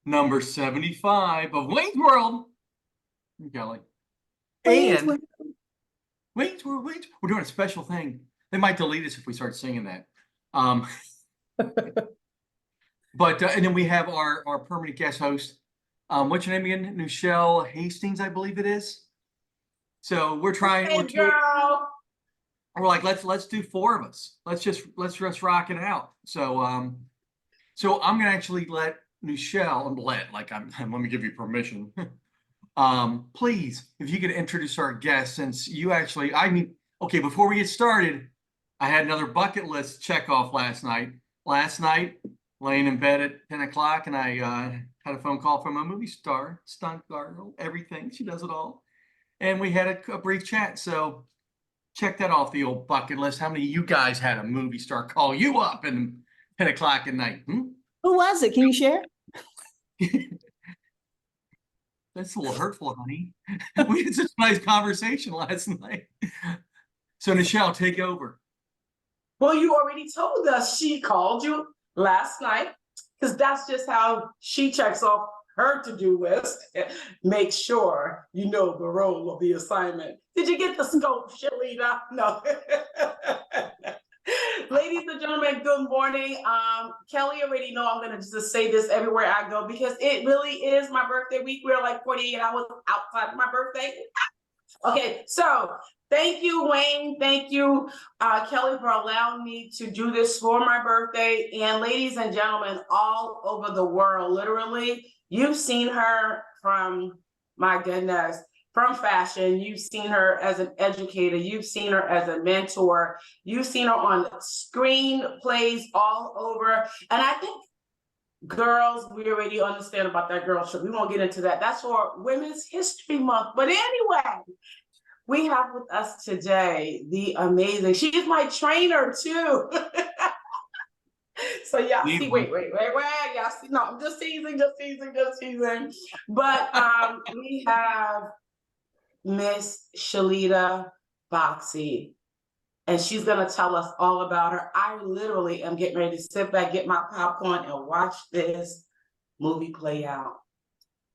number 75 of Wayne's World. Kelly. Wayne's And World. We're doing a special thing. They might delete us if we start singing that. But and then we have our permanent guest host. What's your name again? Nouchelle Hastings, I believe it is. So we're trying. Hey, We're like, let's do 4 of us. Let's just rock it out. So I'm gonna actually let Nouchelle let me give you permission. Please, if you could introduce our guest, since you actually, okay, before we get started, I had another bucket list check off last night. Laying in bed at 10 o'clock, and I had a phone call from a movie star, stunt girl, everything. She does it all. And we had a brief chat. So check that off the old bucket list. How many of you guys had a movie star call you up at 10 o'clock at night? Who was it? Can you share? That's a little hurtful, honey. We had such a nice conversation last night. So Nouchelle, take over. Well, you already told us she called you last night, because that's just how she checks off her to-do list. Make sure you know the role of the assignment. Did you get the scope, Shellita? No. Ladies and gentlemen, good morning. Kelly already know I'm gonna just say this everywhere I go, because it really is my birthday week. We're like 48 hours outside of my birthday. Okay, so thank you, Wayne. Thank you, Kelly, for allowing me to do this for my birthday. And ladies and gentlemen, all over the world, literally, you've seen her from, my goodness, from fashion. You've seen her as an educator. You've seen her as a mentor. You've seen her on screenplays all over. And I think, girls, we already understand about that girl trip. We won't get into that. That's for Women's History Month. But anyway, we have with us today the amazing, she is my trainer too. So y'all see, wait, y'all see, no, I'm just teasing. But we have Miss Shellita Boxie, and she's gonna tell us all about her. I literally am getting ready to sit back, get my popcorn, and watch this movie play out.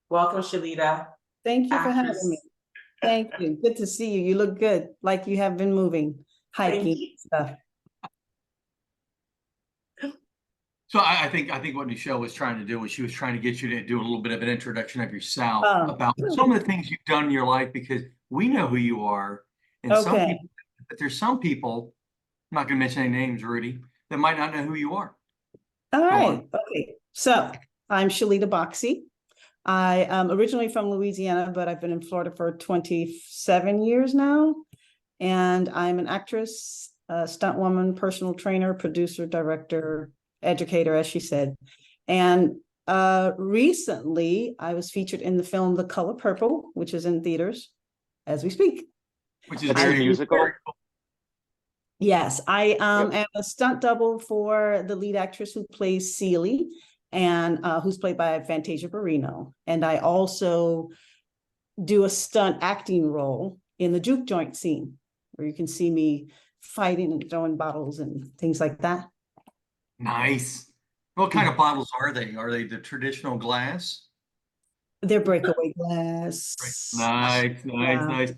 Welcome, Shellita. Thank you for having me. Thank you. Good to see you. You look good, like you have been moving, hiking stuff. So I think what Nouchelle was trying to do was she was trying to get you to do a little bit of an introduction of yourself about some of the things you've done in your life, because we know who you are. And but there's some people, I'm not going to mention any names, Rudy, that might not know who you are. All right. Okay. So I'm Shellita Boxie. I am originally from Louisiana, but I've been in Florida for 27 years now. And I'm an actress, stunt woman, personal trainer, producer, director, educator, as she said. And recently I was featured in the film The Color Purple, which is in theaters as we speak. Which is very musical. Yes, I am a stunt double for the lead actress who plays Celie, and who's played by Fantasia Barrino. And I also do a stunt acting role in the juke joint scene, where you can see me fighting and throwing bottles and things like that. Nice. What kind of bottles are they? Are they the traditional glass? They're breakaway glass. Nice.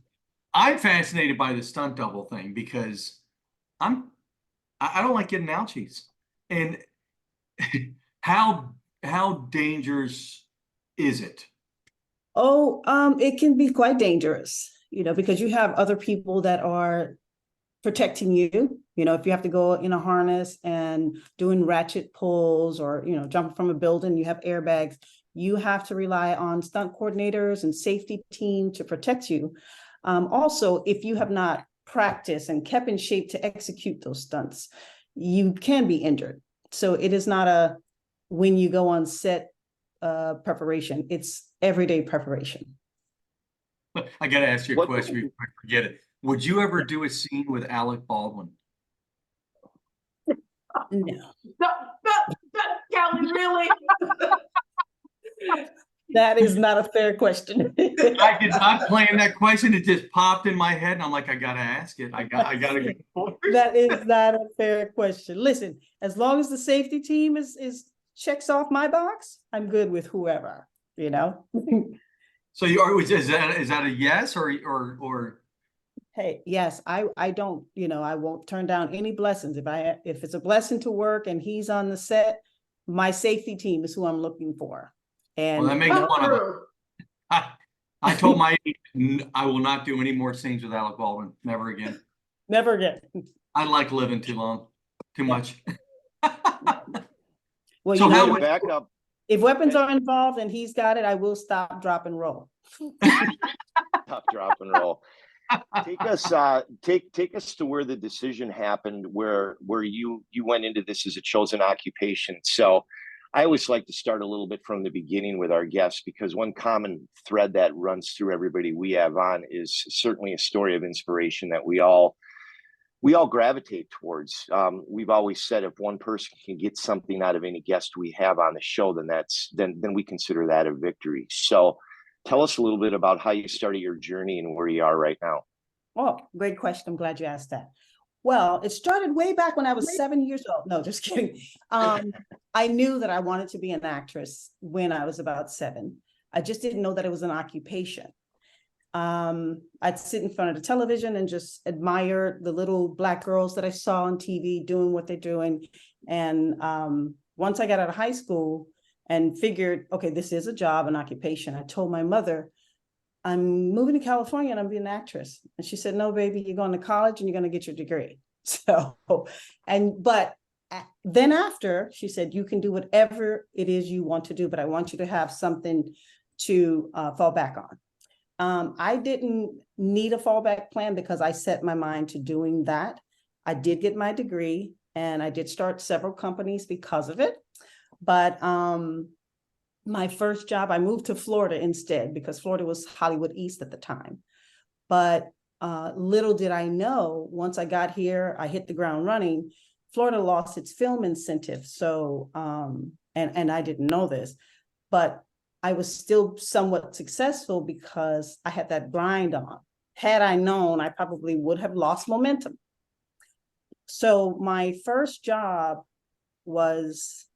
I'm fascinated by the stunt double thing, because I don't like getting ouchies. And how dangerous is it? Oh, it can be quite dangerous, because you have other people that are protecting you. If you have to go in a harness and doing ratchet pulls, or, jumping from a building, you have airbags. You have to rely on stunt coordinators and safety team to protect you. Also, if you have not practiced and kept in shape to execute those stunts, you can be injured. So it is not a when you go on set preparation, it's everyday preparation. I got to ask you a question before I forget it. Would you ever do a scene with Alec Baldwin? No. Kelly, really? That is not a fair question. I did not plan that question. It just popped in my head, and I'm like, I gotta ask it. I gotta get forward. That is not a fair question. Listen, as long as the safety team is checks off my box, I'm good with whoever, you know? So you are, is that a yes or? Hey, yes, I don't, you know, I won't turn down any blessings. If it's a blessing to work and he's on the set, my safety team is who I'm looking for. And Well, that makes you know, one of them. I told my agent, I will not do any more scenes with Alec Baldwin, never again. never again. I like living too long, too much. Well, So you how know, would- back up. if weapons are involved and he's got it, I will stop, drop, and roll. Tough drop and roll. Take us to where the decision happened, where you went into this as a chosen occupation. So I always like to start a little bit from the beginning with our guests, because one common thread that runs through everybody we have on is certainly a story of inspiration that we all gravitate towards. We've always said if one person can get something out of any guest we have on the show, then we consider that a victory. So tell us a little bit about how you started your journey and where you are right now. Oh, great question. I'm glad you asked that. Well, it started way back when I was 7 years old. No, just kidding. I knew that I wanted to be an actress when I was about 7. I just didn't know that it was an occupation. I'd sit in front of the television and just admire the little Black girls that I saw on TV doing what they're doing. And once I got out of high school and figured, okay, this is a job, an occupation, I told my mother, I'm moving to California and I'm being an actress. And she said, no, baby, you're going to college and you're going to get your degree. So, but then after, she said, you can do whatever it is you want to do, but I want you to have something to fall back on. I didn't need a fallback plan because I set my mind to doing that. I did get my degree and I did start several companies because of it. But my first job, I moved to Florida instead because Florida was Hollywood East at the time. But little did I know, once I got here, I hit the ground running. Florida lost its film incentive. So, and I didn't know this, but I was still somewhat successful because I had that grind on. Had I known, I probably would have lost momentum. So my first job was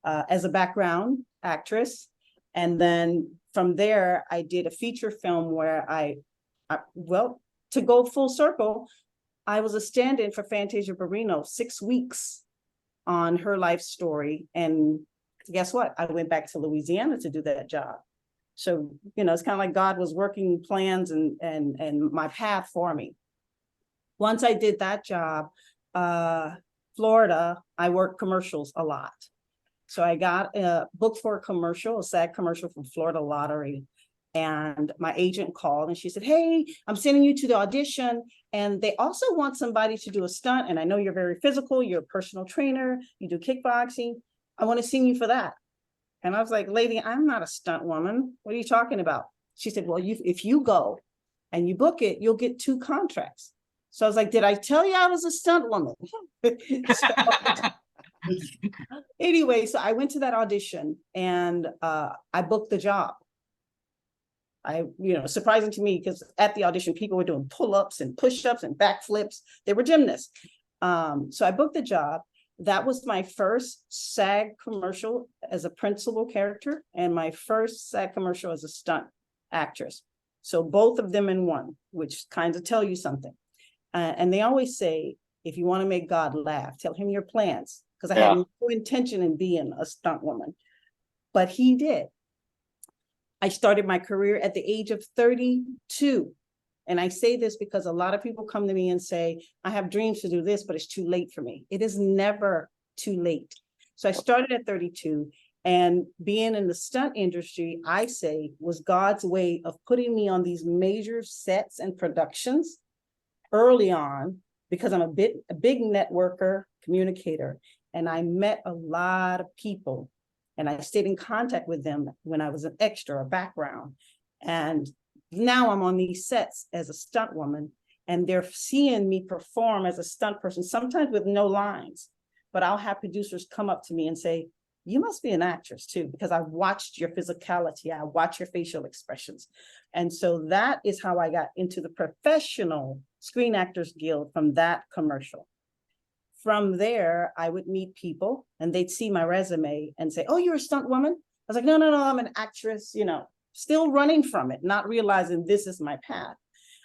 as a background actress. And then from there, I did a feature film where well, to go full circle, I was a stand-in for Fantasia Barrino 6 weeks on her life story. And guess what? I went back to Louisiana to do that job. So, you know, it's kind of like God was working plans and my path for me. Once I did that job, Florida, I worked commercials a lot. So I got booked for a commercial, a SAG commercial from Florida Lottery. And my agent called and she said, hey, I'm sending you to the audition. And they also want somebody to do a stunt. And I know you're very physical. You're a personal trainer. You do kickboxing. I want to sing you for that. And I was like, lady, I'm not a stunt woman. What are you talking about? She said, well, if you go and you book it, you'll get 2 contracts. So I was like, did I tell you I was a stunt woman? Anyway, so I went to that audition and I booked the job. Surprising to me because at the audition, people were doing pull-ups and push-ups and backflips. They were gymnasts. So I booked the job. That was my first SAG commercial as a principal character and my first SAG commercial as a stunt actress. So both of them in one, which kind of tell you something. And they always say, if you want to make God laugh, tell him your plans. Because I had no intention in being a stunt woman, but he did. I started my career at the age of 32. And I say this because a lot of people come to me and say, I have dreams to do this, but it's too late for me. It is never too late. So I started at 32 and being in the stunt industry, I say was God's way of putting me on these major sets and productions early on, because I'm a big networker, communicator, and I met a lot of people and I stayed in contact with them when I was an extra, a background. And now I'm on these sets as a stunt woman and they're seeing me perform as a stunt person, sometimes with no lines, but I'll have producers come up to me and say, you must be an actress too, because I watched your physicality, I watch your facial expressions. And so that is how I got into the professional Screen Actors Guild from that commercial. from there, I would meet people and they'd see my resume and say, oh, you're a stunt woman? I was like, no, no, no, I'm an actress, you know, still running from it, not realizing this is my path.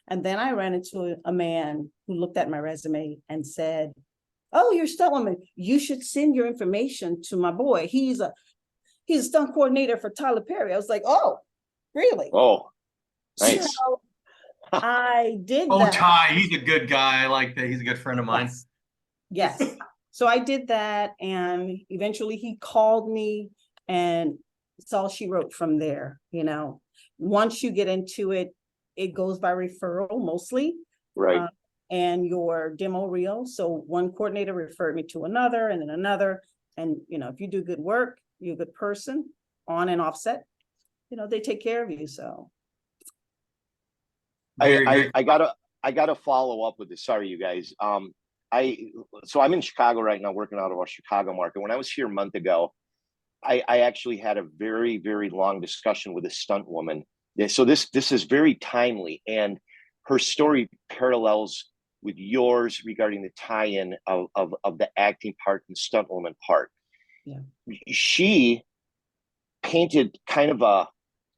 And then I ran into a man who looked at my resume and said, oh, you're a stunt woman. You should send your information to my boy. He's a stunt coordinator for Tyler Perry. I was like, oh, really? Oh, nice. So I did Oh, that. Ty, he's a good guy. I like that. He's a good friend of mine. Yes. Yes. So I did that, and eventually he called me, and it's all she wrote from there. You know, once you get into it, it goes by referral mostly. Right. And your demo reel. So one coordinator referred me to another and then another. And, you know, if you do good work, you're a good person, on and offset, you know, they take care of you. So. I gotta follow up with this. Sorry, you guys. So I'm in Chicago right now, working out of our Chicago market. When I was here a month ago, I actually had a very, very long discussion with a stunt woman. So this is very timely, and her story parallels with yours regarding the tie-in of the acting part and stunt woman part. Yeah. She painted kind of a,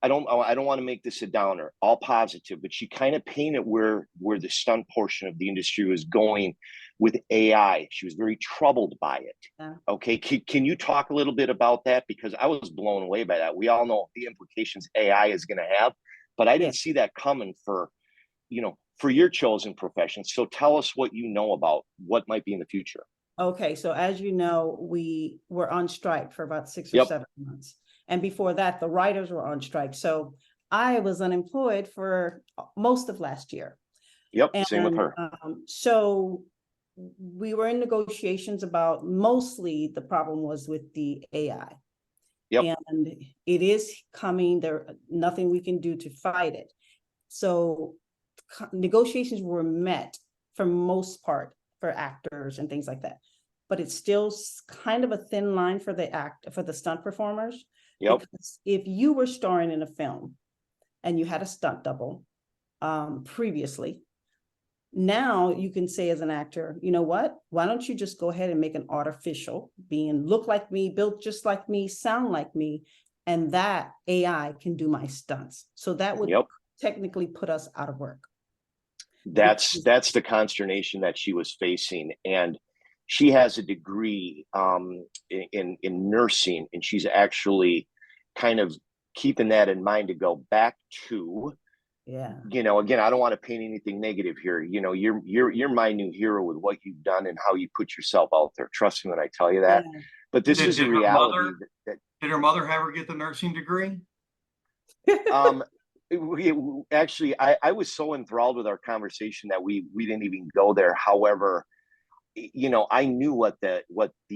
I don't want to make this a downer, all positive, but she kind of painted where the stunt portion of the industry was going with AI. She was very troubled by it. Yeah. Okay. Can you talk a little bit about that? Because I was blown away by that. We all know the implications AI is going to have, but I didn't see that coming for your chosen profession. So tell us what you know about what might be in the future. Okay. So as you know, we were on strike for about 6 or 7 months. And before that, the writers were on strike. So I was unemployed for most of last year. Yep, same with her. So we were in negotiations about, mostly the problem was with the AI. Yep. And it is coming, there, nothing we can do to fight it. So negotiations were met for most part for actors and things like that. But it's still kind of a thin line for the stunt performers. Yep. Because if you were starring in a film and you had a stunt double previously, now you can say as an actor, you know what? Why don't you just go ahead and make an artificial being, look like me, built just like me, sound like me, and that AI can do my stunts. So that would technically put us out of work. That's the consternation that she was facing. And she has a degree in nursing, and she's actually kind of keeping that in mind to go back to, again, I don't want to paint anything negative here. You're my new hero with what you've done and how you put yourself out there. Trust me when I tell you that. Yeah. But this is a reality. Did her mother have her get the nursing degree? Actually, I was so enthralled with our conversation that we didn't even go there. However, I knew what the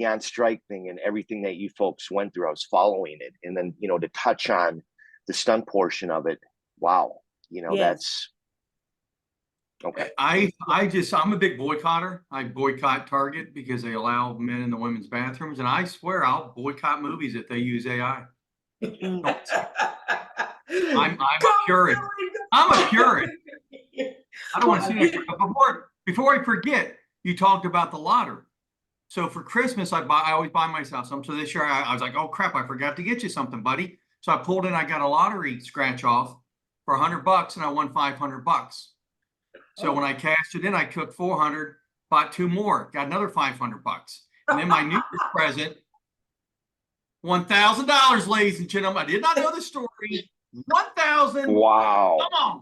on strike thing and everything that you folks went through. I was following it, and then to touch on the stunt portion of it. Wow, that's okay. I'm a big boycotter. I boycott Target because they allow men in the women's bathrooms, and I swear I'll boycott movies if they use AI. I'm a purist. I'm a purist. I don't want to see that. But before I forget, you talked about the lottery. So for Christmas, I always buy myself some. So this year I was like, oh crap, I forgot to get you something, buddy. So I pulled in, I got a lottery scratch off for $100 and I won $500. So when I cashed it in, I took 400, bought 2 more, got another $500. And then my New Year's present, $1,000, ladies and gentlemen. I did not know the story. 1,000. Wow. Come on.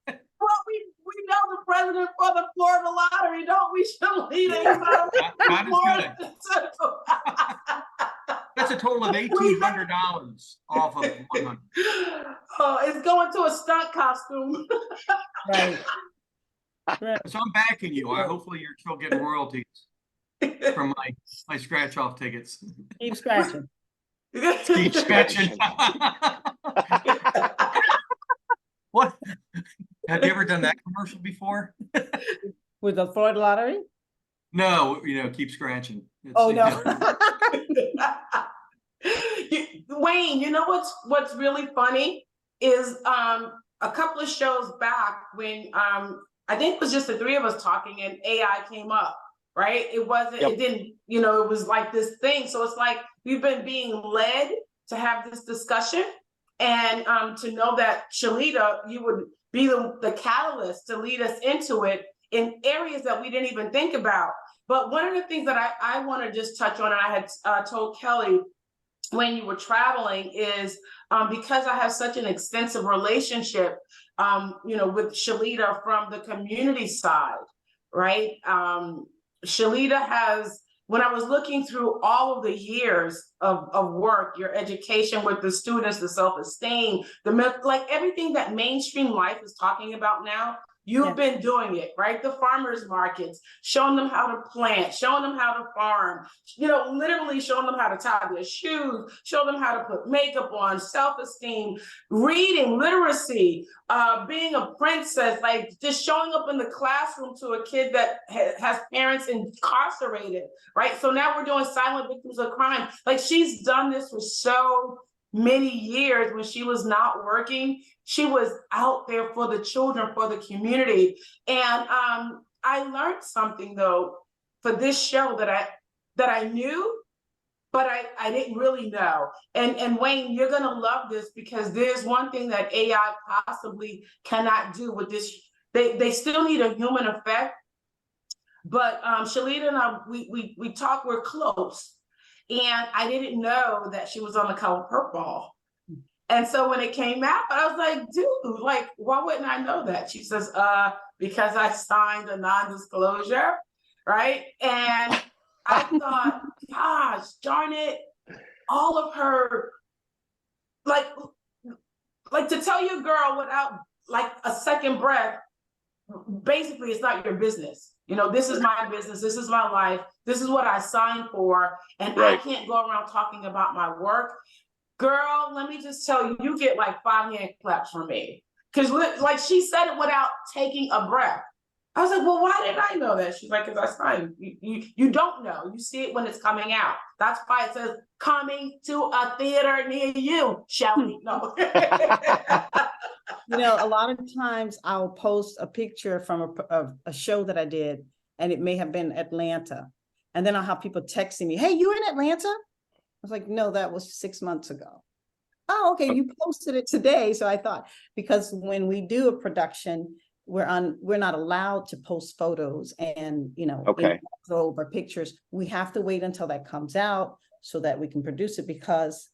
Well, we know the president for the Florida lottery, don't we, Shellita? That is good. That's a total of $1,800 off of 100. Oh, it's going to a stunt costume. Right. So I'm backing you. Hopefully you're still getting royalties from my scratch off tickets. Keep scratching. Keep scratching. What? Have you ever done that commercial before? With the Florida lottery? No, keep scratching. Oh no. Wayne, what's really funny is a couple of shows back when I think it was just the 3 of us talking and AI came up. right? It wasn't, Yep. it didn't, you know, it was like this thing. So it's like we've been being led to have this discussion, and to know that Shellita, you would be the catalyst to lead us into it in areas that we didn't even think about. But one of the things that I want to just touch on, and I had told Kelly when you were traveling, is because I have such an extensive relationship, you know, with Shellita from the community side, right? Shellita has, when I was looking through all of the years of work, your education with the students, the self-esteem, like everything that mainstream life is talking about now, you've been doing it, right? The farmers markets, showing them how to plant, showing them how to farm, you know, literally showing them how to tie their shoes, show them how to put makeup on, self-esteem, reading, literacy, being a princess, like just showing up in the classroom to a kid that has parents incarcerated, right? So now we're doing silent victims of crime. Like, she's done this for so many years. When she was not working, she was out there for the children, for the community. And I learned something though for this show that I knew, but I didn't really know. And Wayne, you're gonna love this, because there's one thing that AI possibly cannot do with this. They still need a human effect. But Shellita and I, we talk, we're close. And I didn't know that she was on The Color Purple. And so when it came out, I was like, dude, like, why wouldn't I know that? She says, because I signed a non-disclosure, right? And I thought, gosh, darn it, all of her, like to tell your girl without like a second breath, basically it's not your business. You know, this is my business, this is my life, this is what I signed for, and I can't go around talking about my work. Girl, let me just tell you, you get like 5 hand claps from me. Because like she said it without taking a breath. I was like, well, why didn't I know that? She's like, because I signed. You don't know. You see it when it's coming out. That's why it says coming to a theater near you, Shelly. No. You know, a lot of times I'll post a picture from a show that I did, and it may have been Atlanta. And then I'll have people texting me, hey, you in Atlanta? I was like, no, that was 6 months ago. Oh, okay, you posted it today. So I thought, because when we do a production, we're not allowed to post photos and, you know, or pictures. We have to wait until that comes out so that we can produce it, because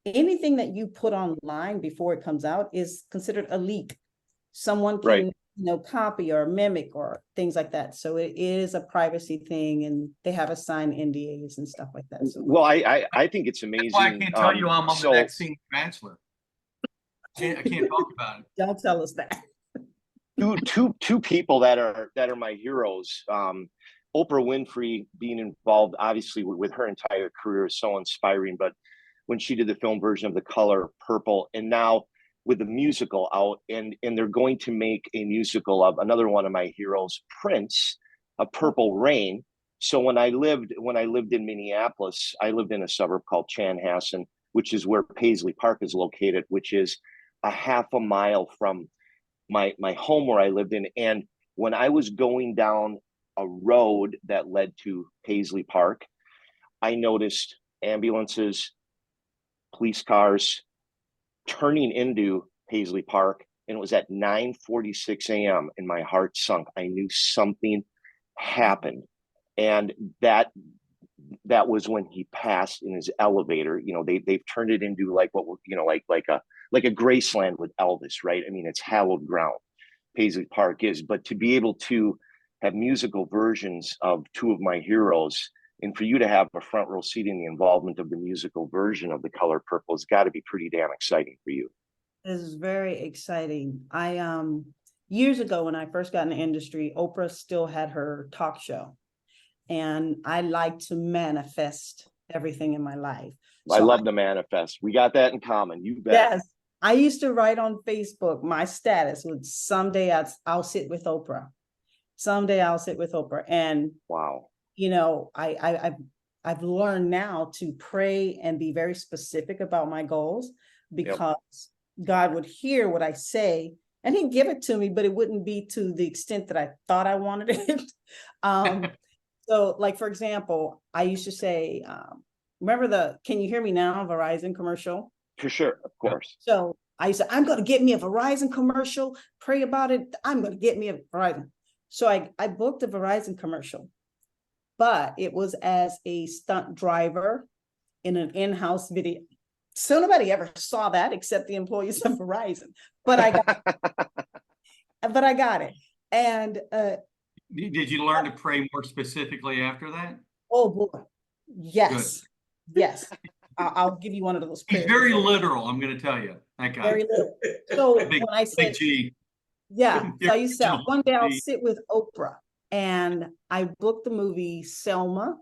anything that you put online before it comes out is considered a leak. Someone can, you know, copy or mimic or things like that. So it is a privacy thing, and they have assigned NDAs and stuff like that. So, well, I think it's amazing. That's why I can't tell you I'm on the next scene Bachelor. I can't talk about it. Don't tell us that. Two people that are my heroes. Oprah Winfrey being involved, obviously, with her entire career is so inspiring. But when she did the film version of The Color Purple, and now with the musical out, and they're going to make a musical of another one of my heroes, Prince, of Purple Rain. So when I lived in Minneapolis, I lived in a suburb called Chanhassen, which is where Paisley Park is located, which is a half a mile from my home where I lived in. And when I was going down a road that led to Paisley Park, I noticed ambulances, police cars turning into Paisley Park, and it was at 9:46 a.m. and my heart sunk. I knew something happened, and that was when he passed in his elevator. You know, they've turned it into like what, you know, like a Graceland with Elvis, right? I mean, it's hallowed ground, Paisley Park is. But to be able to have musical versions of two of my heroes, and for you to have a front row seat in the involvement of the musical version of The Color Purple has got to be pretty damn exciting for you. This is very exciting. I years ago, when I first got in the industry, Oprah still had her talk show, and I like to manifest everything in my life. So I love to manifest. We got that in common. You bet. Yes. I used to write on Facebook, my status was, someday I'll sit with Oprah. Someday I'll sit with Oprah. And wow. You know, I've learned now to pray and be very specific about my goals, because God would hear what I say and he'd give it to me, but it wouldn't be to the extent that I thought I wanted it. So like, for example, I used to say, remember can you hear me now, Verizon commercial? For sure, of course. So I said, I'm going to get me a Verizon commercial, pray about it. I'm going to get me a Verizon. So I booked a Verizon commercial, but it was as a stunt driver in an in-house video. So nobody ever saw that except the employees of Verizon, but I got it. And Did you learn to pray more specifically after that? oh boy, yes, yes. I'll give you one of those He's prayers. very literal, I'm gonna tell you. That guy. Very little. So Big, when I big said, G. yeah, so I used to, one day I'll G. sit with Oprah, and I booked the movie Selma.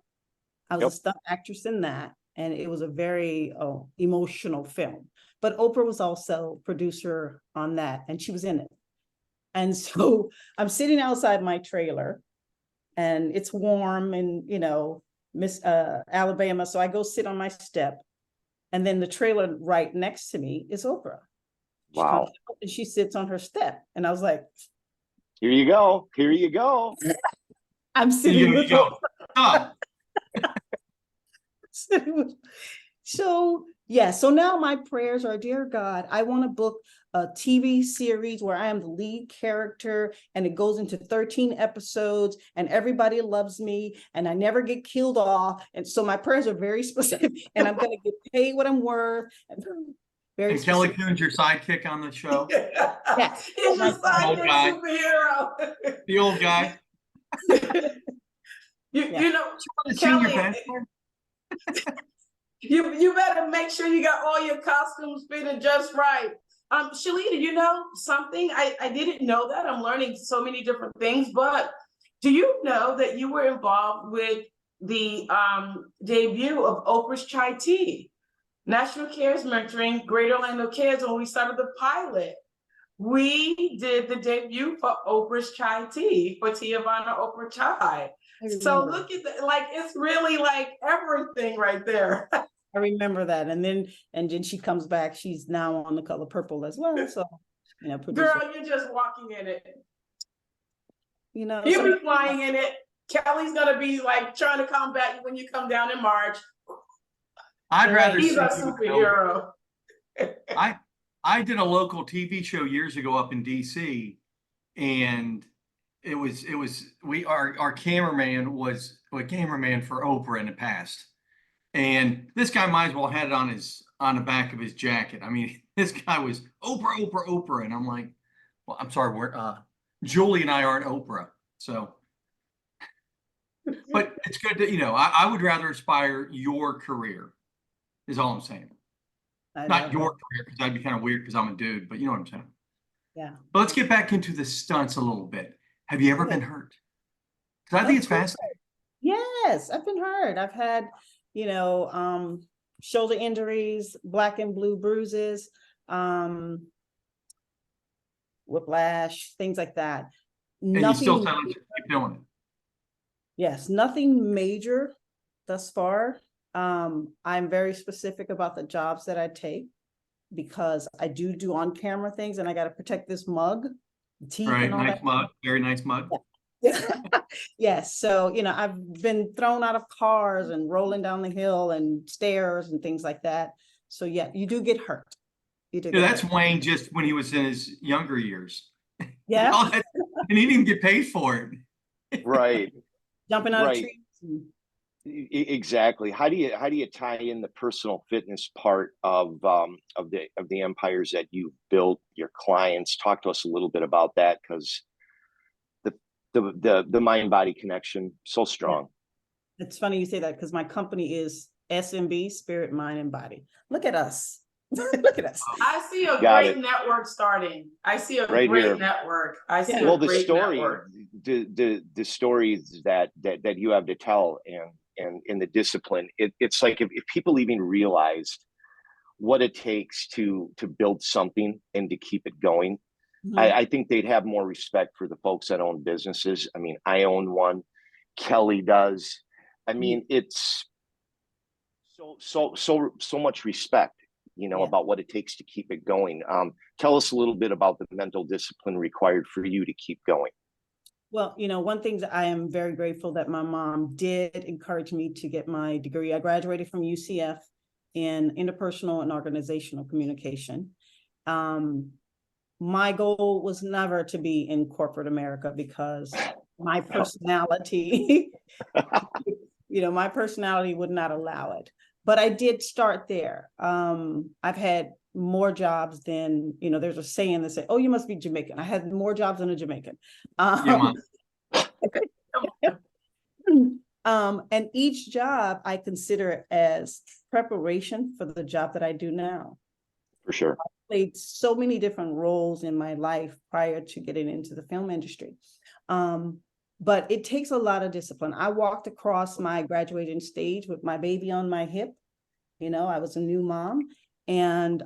I was a stunt actress in that, and it was a very emotional film. But Oprah was also producer on that, and she was in it. And so I'm sitting outside my trailer, and it's warm and, you know, Alabama. So I go sit on my step, and then the trailer right next to me is Oprah. She Wow. comes out and she sits on her step. And I was like, Here you go. Here you go. I'm sitting with Oprah. Oh, So yeah, so now my prayers are, dear God, I want to book a TV series where I am the lead character and it goes into 13 episodes and everybody loves me and I never get killed off. And so my prayers are very specific and I'm going to get paid what I'm worth. And very and Kelly specific. Coon's your sidekick on the show? Yes. He's a Old guy. sidekick superhero. The old guy? You know, The senior Kelly, bachelor? you better make sure you got all your costumes fitted just right. Shellita, you know something? I didn't know that. I'm learning so many different things, but do you know that you were involved with the debut of Oprah's Chai Tea? National Cares Mentoring Greater Orlando Cares, when we started the pilot, we did the debut for Oprah's Chai Tea, for Tiavana Oprah Chai. So look at that, like it's really like everything right there. I remember that. And then she comes back. She's now on The Color Purple as well. So, you know, producer. Girl, you're just walking in it. You know, You'll be flying in it. Kelly's gonna be like trying to combat you when you come down in March. I'd rather He's see a you superhero. I did a local TV show years ago up in DC, and our cameraman was a cameraman for Oprah in the past. And this guy might as well had it on the back of his jacket. I mean, this guy was Oprah, Oprah, Oprah. And I'm like, well, I'm sorry, Julie and I aren't Oprah. So, but it's good to, you know, I would rather aspire your career, is all I'm saying. Not your career, because that'd be kind of weird because I'm a dude, but you know what I'm saying. Yeah. But let's get back into the stunts a little bit. Have you ever been hurt? Because I think it's fascinating. Yes, I've been hurt. I've had, you know, shoulder injuries, black and blue bruises, whiplash, things like that. And you still tell us to keep doing it. Yes, nothing major thus far. I'm very specific about the jobs that I take because I do on-camera things and I got to protect this mug, teeth Right, and all nice that. mug, very nice mug. Yes, so, you know, I've been thrown out of cars and rolling down the hill and stairs and things like that. So yeah, you do get hurt. You do. Yeah, that's Wayne just when he was in his younger years. Yeah. And he didn't even get paid for it. Right. Jumping out of Right. trees. Exactly. How do you tie in the personal fitness part of the empires that you've built, your clients? Talk to us a little bit about that, because the mind body connection so strong. It's funny you say that because my company is SMB, Spirit, Mind, and Body. Look at us. Look at us. I see a Got great it. network starting. I see a Right great here. network. I see Well, a the great story, network. the stories that you have to tell and in the discipline, it's like if people even realized what it takes to build something and to keep it going, Mhm. I think they'd have more respect for the folks that own businesses. I mean, I own one, Kelly does. I mean, it's so much respect, you know, Yeah. about what it takes to keep it going. Tell us a little bit about the mental discipline required for you to keep going. Well, one thing that I am very grateful that my mom did encourage me to get my degree. I graduated from UCF in interpersonal and organizational communication. My goal was never to be in corporate America because my personality, my personality would not allow it. But I did start there. I've had more jobs than, there's a saying that say, oh, you must be Jamaican. I had more jobs than a Jamaican. And each job I consider as preparation for the job that I do now. For sure. I played so many different roles in my life prior to getting into the film industry. But it takes a lot of discipline. I walked across my graduating stage with my baby on my hip. I was a new mom and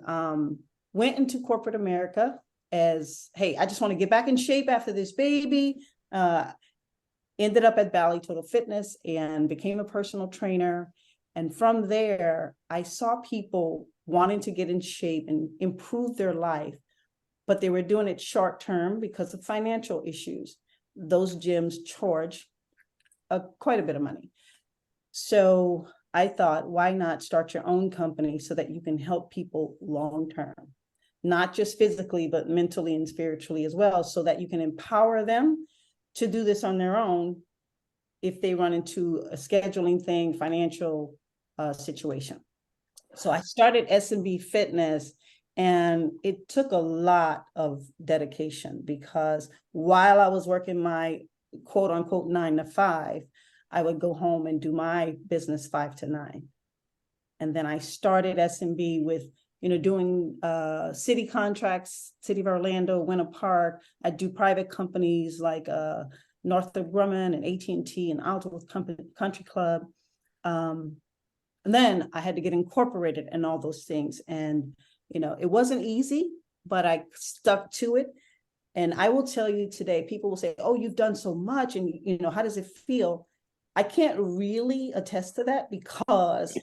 went into corporate America as, hey, I just want to get back in shape after this baby. Ended up at Bally Total Fitness and became a personal trainer. And from there, I saw people wanting to get in shape and improve their life, but they were doing it short term because of financial issues. Those gyms charge quite a bit of money. So I thought, why not start your own company so that you can help people long term, not just physically, but mentally and spiritually as well, so that you can empower them to do this on their own if they run into a scheduling thing, financial situation. So I started S&B Fitness, and it took a lot of dedication because while I was working my quote unquote 9 to 5, I would go home and do my business 5 to 9. And then I started S&B with, doing city contracts, City of Orlando, Winter Park. I do private companies like Northrop Grumman and AT&T and Alta Country Club. And then I had to get incorporated in all those things. And, it wasn't easy, but I stuck to it. And I will tell you today, people will say, oh, you've done so much. And, how does it feel? I can't really attest to that because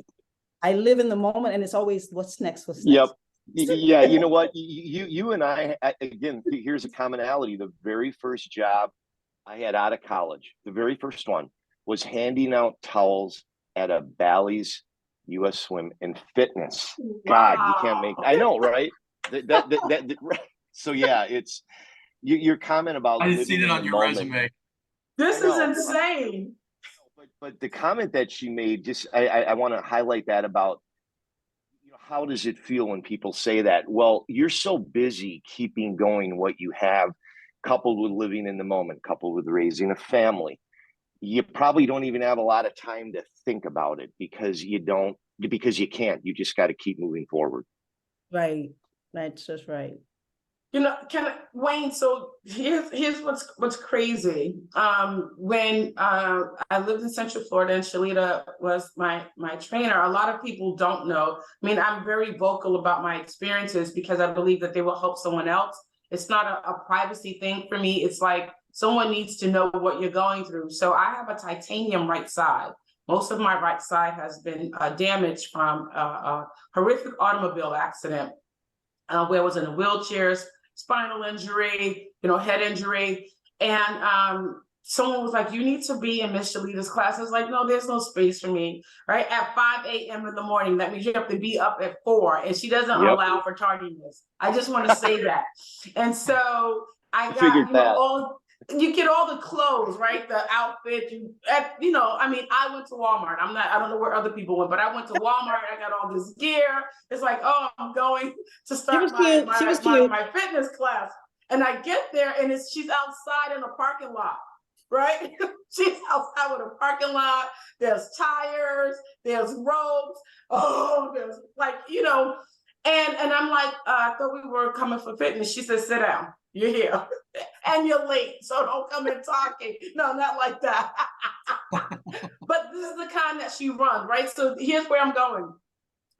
I live in the moment and it's always what's next, what's next. Yep. Yeah. You know what? You and I, again, here's a commonality. The very first job I had out of college, the very first one, was handing out towels at a Bally's US Swim and Fitness. God, you can't make, I know, right? So yeah, it's your comment about I didn't see that on your resume. This is insane. But the comment that she made, just I want to highlight that about, how does it feel when people say that? Well, you're so busy keeping going what you have, coupled with living in the moment, coupled with raising a family. You probably don't even have a lot of time to think about it because you can't. You just got to keep moving forward. Right. That's just right. Wayne, so here's what's crazy. When I lived in Central Florida and Shellita was my trainer, a lot of people don't know. I mean, I'm very vocal about my experiences because I believe that they will help someone else. It's not a privacy thing for me. It's like someone needs to know what you're going through. So I have a titanium right side. Most of my right side has been damaged from a horrific automobile accident where I was in wheelchairs, spinal injury, head injury. And someone was like, you need to be in Miss Shellita's class. I was like, no, there's no space for me, right? At 5 a.m. in the morning, that means you have to be up at 4, and she doesn't allow for tardiness. I just want to say that. And so I got, you get all the clothes, right? The outfit, I went to Walmart. I don't know where other people went, but I went to Walmart. I got all this gear. It's like, oh, I'm going to start my fitness class. And I get there and she's outside in a parking lot, right? She's outside with a parking lot. There's tires, there's ropes. Oh, there's and I'm like, I thought we were coming for fitness. She said, sit down. You're here and you're late, so don't come in talking. No, not like that. But this is the kind that she runs, right? So here's where I'm going.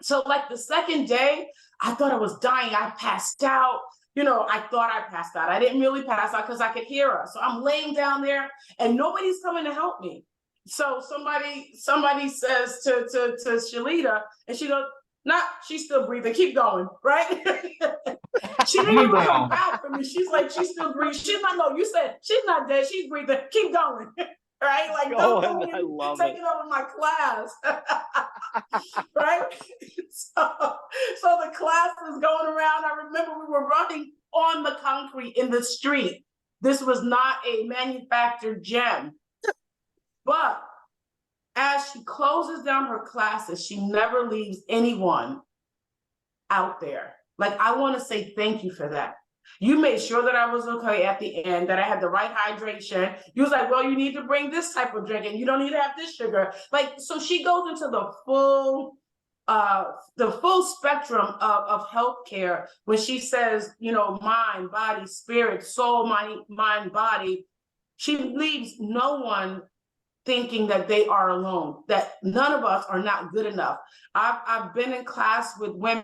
So like the second day, I thought I was dying. I passed out. I thought I passed out. I didn't really pass out because I could hear her. So I'm laying down there and nobody's coming to help me. So somebody says to Shellita, and she goes, Not, she's still breathing, keep going, right? She didn't even come back for me. She's like, she's still breathing. She's like, no, you said she's not dead, she's breathing, keep going. Right? Like, don't go I love take it. it over my class. Right? So the class is going around. I remember we were running on the concrete in the street. This was not a manufactured gym. But as she closes down her classes, she never leaves anyone out there. Like, I want to say thank you for that. You made sure that I was okay at the end, that I had the right hydration. You was like, well, you need to bring this type of drink and you don't need to have this sugar. Like, so she goes into the full spectrum of healthcare when she says, you know, mind, body, spirit, soul, mind, body. She leaves no one thinking that they are alone, that none of us are not good enough. I've been in class with women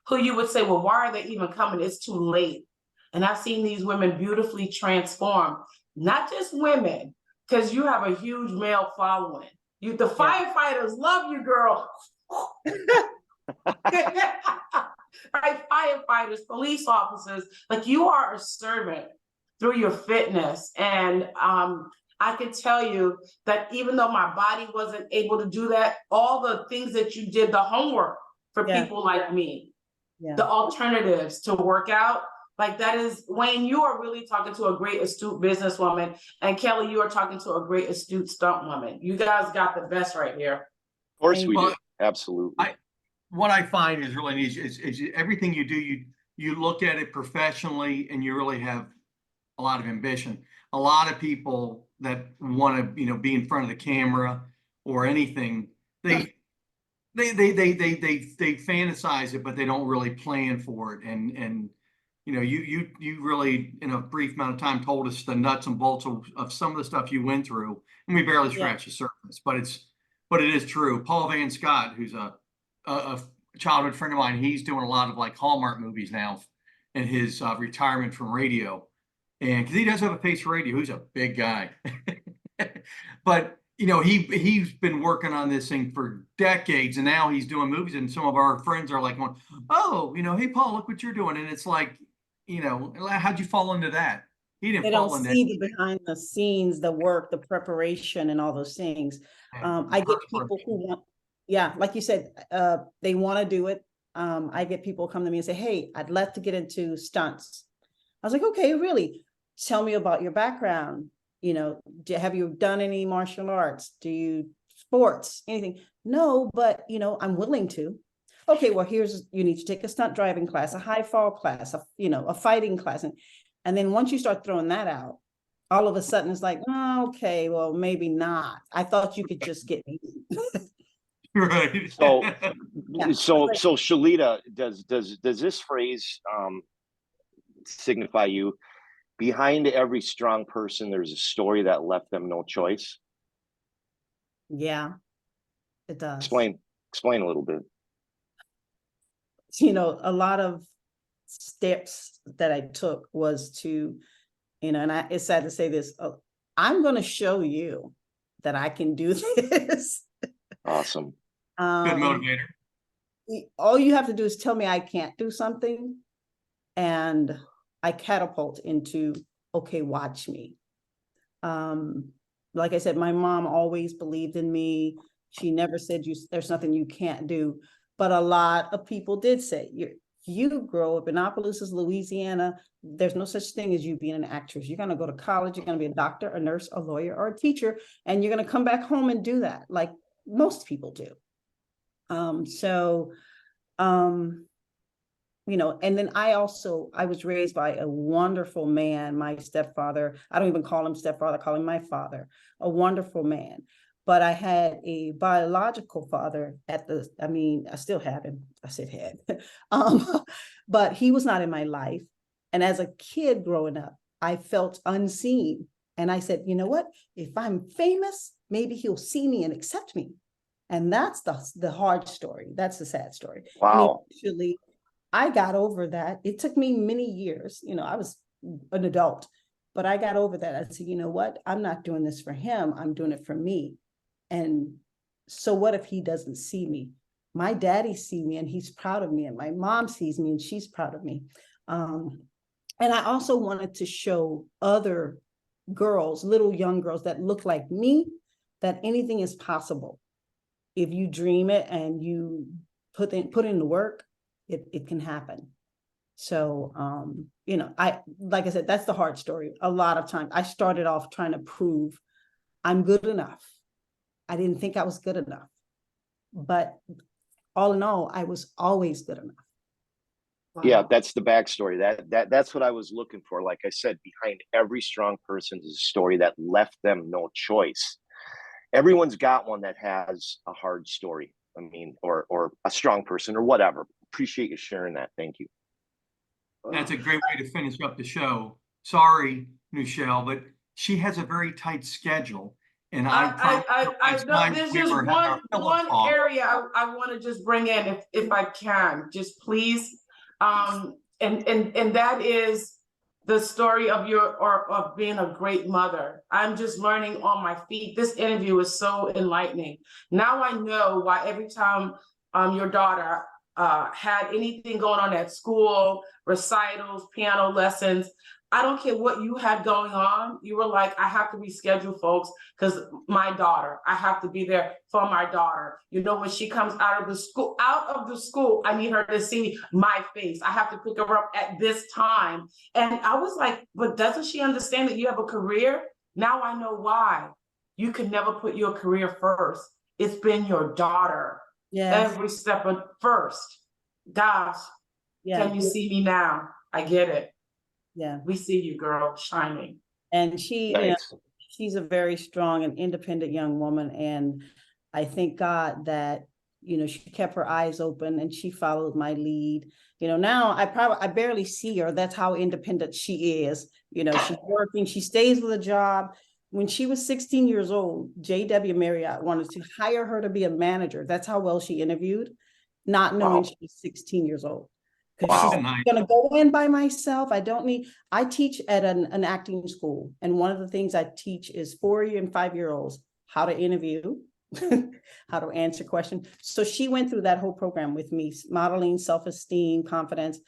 who you would say, well, why are they even coming? It's too late. And I've seen these women beautifully transform, not just women, because you have a huge male following. The firefighters love you, girl. Right? Firefighters, police officers, like, you are a servant through your fitness. And I can tell you that even though my body wasn't able to do that, all the things that you did, the homework for people like me, the alternatives to work out, like, that is, Wayne, you are really talking to a great, astute businesswoman. And Kelly, you are talking to a great, astute stunt woman. You guys got the best right here. Of course we do. Absolutely. What I find is really neat is everything you do, you look at it professionally and you really have a lot of ambition. A lot of people that want to, you know, be in front of the camera or anything, they fantasize it, but they don't really plan for it. And you know, you really, in a brief amount of time, told us the nuts and bolts of some of the stuff you went through, and we barely scratched the surface. But it is true. Paul Van Scott, who's a childhood friend of mine, he's doing a lot of like Hallmark movies now in his retirement from radio, and because he does have a face for radio, he's a big guy. But you know, he's been working on this thing for decades, and now he's doing movies, and some of our friends are like going, oh, you know, hey Paul, look what you're doing. And it's like, you know, how'd you fall into that? He didn't They fall don't into see the behind the scenes, the work, the preparation, and all those things. I get people who want, like you said, they want to do it. I get people come to me and say, hey, I'd love to get into stunts. I was like, okay, really? Tell me about your background. You know, have you done any martial arts? Do you sports, anything? No, but you know, I'm willing to. Okay, well, you need to take a stunt driving class, a high fall class, a fighting class. And then once you start throwing that out, all of a sudden it's like, oh, okay, well, maybe not. I thought you could just get me. right. So Shellita, does this phrase signify you? Behind every strong person, there's a story that left them no choice. Yeah, it does. Explain a little bit. You know, a lot of steps that I took was to, you know, and it's sad to say this, I'm going to show you that I can do this. Awesome. Good motivator. All you have to do is tell me I can't do something, and I catapult into, okay, watch me. Like I said, my mom always believed in me. She never said there's nothing you can't do. But a lot of people did say, you grow up in Opelousas, Louisiana, there's no such thing as you being an actress. You're going to go to college, you're going to be a doctor, a nurse, a lawyer, or a teacher, and you're going to come back home and do that like most people do. You know, and then I was raised by a wonderful man, my stepfather. I don't even call him stepfather, I call him my father, a wonderful man. But I had a biological father I still have him. I said had, but he was not in my life. And as a kid growing up, I felt unseen. And I said, you know what? If I'm famous, maybe he'll see me and accept me. And that's the hard story. That's the sad story. Wow. And eventually, I got over that. It took me many years. You know, I was an adult, but I got over that. I said, you know what? I'm not doing this for him. I'm doing it for me. And so what if he doesn't see me? my daddy sees me and he's proud of me, and my mom sees me and she's proud of me. And I also wanted to show other girls, little young girls that look like me, that anything is possible. If you dream it and you put in the work, it can happen. So, like I said, that's the hard story. A lot of times I started off trying to prove I'm good enough. I didn't think I was good enough, but all in all, I was always good enough. Yeah, that's the backstory. That's what I was looking for. Like I said, behind every strong person is a story that left them no choice. Everyone's got one that has a hard story. I mean, or a strong person or whatever. Appreciate you sharing that. Thank you. That's a great way to finish up the show. Sorry, Nouchelle, but she has a very tight schedule. And there's just one area I want to just bring in if I can, just please. And that is the story of of being a great mother. I'm just learning on my feet. This interview is so enlightening. Now I know why every time your daughter had anything going on at school, recitals, piano lessons, I don't care what you had going on, you were like, I have to reschedule, folks, because my daughter, I have to be there for my daughter. You know, when she comes out of the school, I need her to see my face. I have to pick her up at this time. And I was like, but doesn't she understand that you have a career? Now I know why. You could never put your career first. It's been your daughter. Yes. Every step of first. Gosh, can you see me now? I get it. Yeah, we see you, girl, shining. And she's a very strong and independent young woman. And I thank God that, she kept her eyes open and she followed my lead. Now I barely see her. That's how independent she is. She's working, she stays with a job. When she was 16 years old, J.W. Marriott wanted to hire her to be a manager. That's how well she interviewed, not knowing she was 16 years old. Because she's going to go in by myself. I teach at an acting school. And one of the things I teach is 4 and 5-year-olds how to interview, how to answer questions. So she went through that whole program with me, modeling self-esteem, confidence.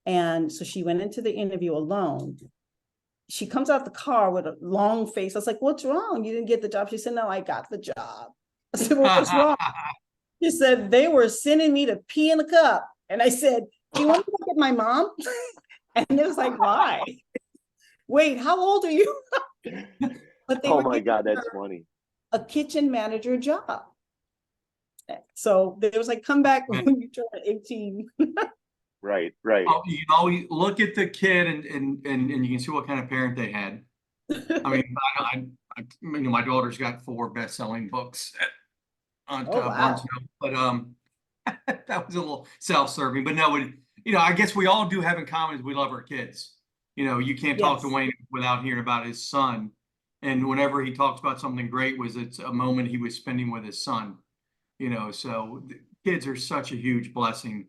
And so she went into the interview alone. She comes out the car with a long face. I was like, what's wrong? You didn't get the job. She said, no, I got the job. I said, well, what's wrong? She said, they were sending me to pee in a cup. And I said, do you want to look at my mom? And it was like, why? Wait, how old are you? But they oh my God, that's funny. A kitchen manager job. So there was like, come back when you turn 18. Right. Look at the kid and you can see what kind of parent they had. I mean, my daughter's got 4 best-selling books on Barnes & Noble, but that was a little self-serving. But no, I guess we all do have in common is we love our kids. You can't talk to Wayne without hearing about his son. And whenever he talks about something great, it's a moment he was spending with his son. So the kids are such a huge blessing.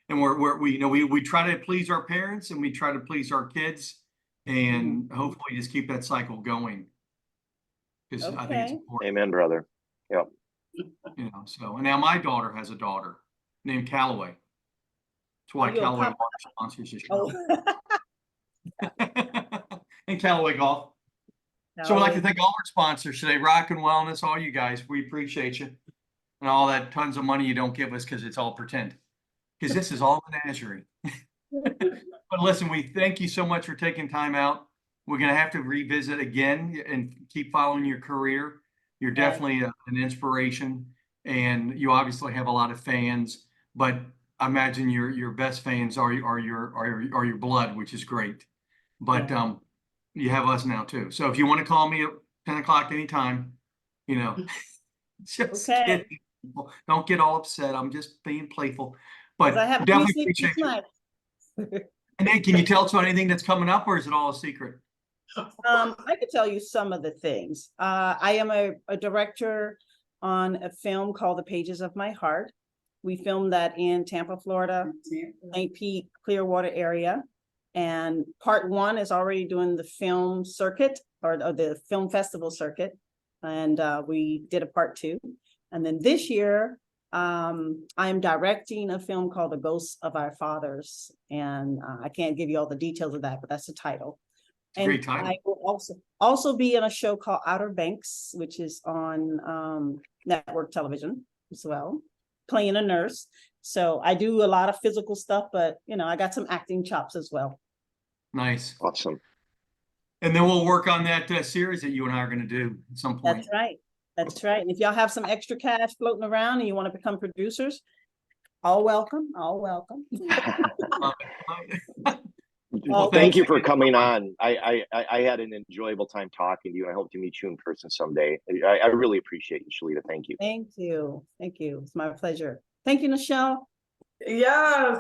And we try to please our parents and we try to please our kids, and hopefully just keep that cycle going. Because I think it's important. Amen, brother. Yep. So and now my daughter has a daughter named Callaway. That's why Callaway sponsors the show. And Callaway Golf. So I'd like to thank all our sponsors today, Rockin Wellness, all you guys. We appreciate you. And all that tons of money you don't give us because it's all pretend. Because this is all menagerie. But listen, we thank you so much for taking time out. We're going to have to revisit again and keep following your career. You're definitely an inspiration, and you obviously have a lot of fans. But I imagine your best fans are your blood, which is great. But you have us now too. So if you want to call me at 10 o'clock anytime, just kidding. Don't get all upset. I'm just being playful. But definitely appreciate you. And then, can you tell us about anything that's coming up, or is it all a secret? I could tell you some of the things. I am a director on a film called The Pages of My Heart. We filmed that in Tampa, Florida, St. Pete, Clearwater area. And part 1 is already doing the film circuit or the film festival circuit. And we did a part 2. And then this year, I'm directing a film called The Ghosts of Our Fathers, and I can't give you all the details of that, but that's the title. It's a great title. I will also be in a show called Outer Banks, which is on network television as well, playing a nurse. So I do a lot of physical stuff, but I got some acting chops as well. Nice. Awesome. And then we'll work on that series that you and I are going to do at some point. That's right. That's right. And if y'all have some extra cash floating around and you want to become producers, all welcome. All welcome. Well, thank you for coming on. I had an enjoyable time talking to you. I hope to meet you in person someday. I really appreciate you, Shellita. Thank you. Thank you. Thank you. It's my pleasure. Thank you, Nouchelle. Yes.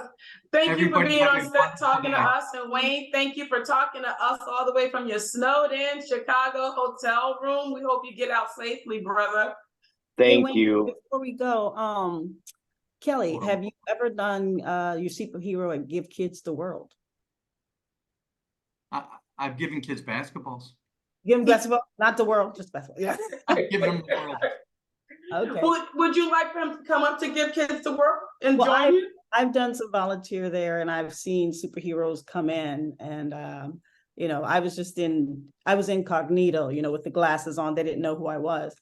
Thank you for Everybody being have on a set wonderful talking to day. us. And Wayne, thank you for talking to us all the way from your snowed in Chicago hotel room. We hope you get out safely, brother. Thank Wayne, you. Before we go, Kelly, have you ever done your superhero and Give Kids the World? I've given kids basketballs. Give them basketball, not the world, just basketball. Yeah. I've given them the world. Okay. Would you like them to come up to Give Kids the World and Well, join you? I've done some volunteer there, and I've seen superheroes come in, and I was incognito, with the glasses on. They didn't know who I was,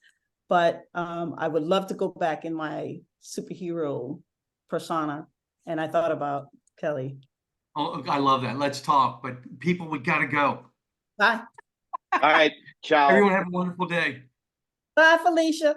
but I would love to go back in my superhero persona, and I thought about Kelly. Oh, I love that. Let's talk. But people, we got to go. Bye. All right. Ciao. Everyone have a wonderful day. Bye, Felicia.